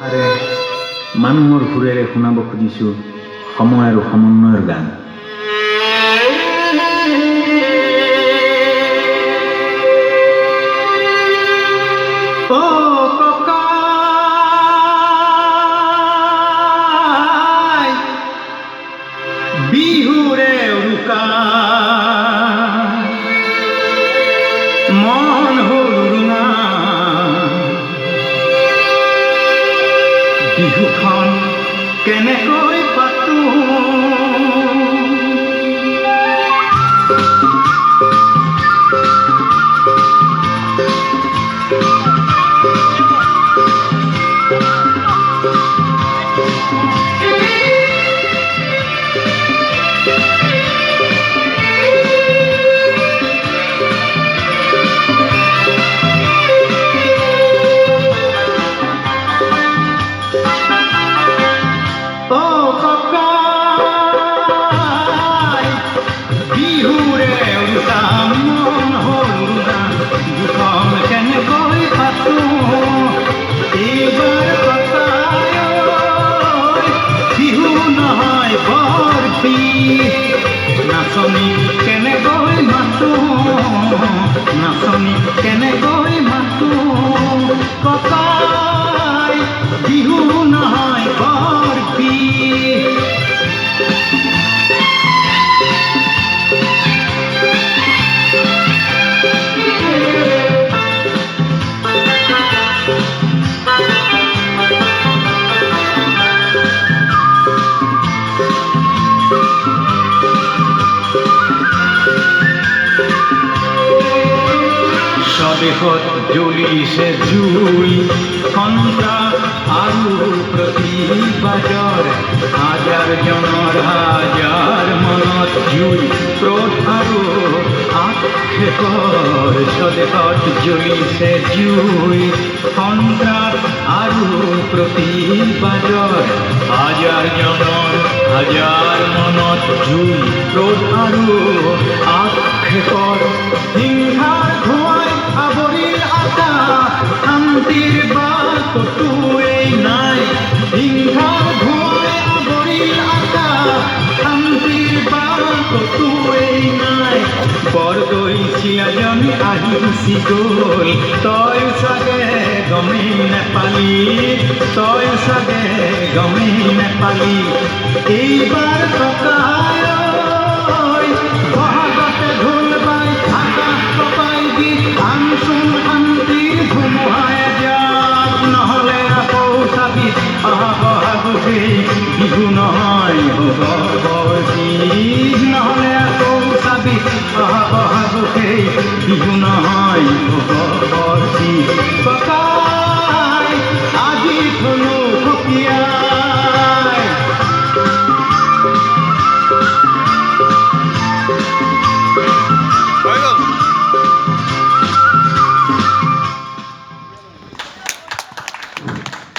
আৰে মানুহৰ সুৰেৰে শুনাব খুজিছোঁ সময় আৰু সমন্বয়ৰ গান। বিহুৰে উৰুকা মন হ'ল ৰুঙা, বিহুখন কেনেকৈ পাতো নাচনি কেনেকৈ মাতো, নাচনি কেনেকৈ মাতো ককাই, বিহু নহয় বৰফি। স্বদেশত জ্বলিছে জুই, সন্ত্ৰাস আৰু প্ৰতিবাদৰ হাজাৰ জনৰ হাজাৰ মনত জুই, ক্ৰোধ আৰু আক্ষেপৰ। স্বদেশত জ্বলিছে জুই, সন্ত্ৰাস আৰু প্ৰতিবাদৰ হাজাৰ জনৰ হাজাৰ মনত জুই, ক্ৰোধ আৰু আক্ষেপৰ। হিংসাৰ ধোঁৱাই আৱৰিল আকাশ, শান্তিৰ বাট ক'তোৱেই নাই। হিংসাৰ ধোঁৱাই আৱৰিল আকাশ, শান্তিৰ বাট ক'তোৱেই নাই। বৰদৈ চিয়াজনী আহি গুচি গ'ল, তই চাগে গমেই নেপালি, তই চাগে গমেই নেপালি। এইবাৰ ককাই বহাগতে ঢোল বাই আকাশ কপাই দি আনচোন শান্তিৰ ধুমুহাই যাক, নহ'লে আকৌ চাবি অহা বহাগতেই বিহু নহয় হ'ব বৰফি। নহ'লে আকৌ চাবি অহা বহাগতেই বিহু নহয়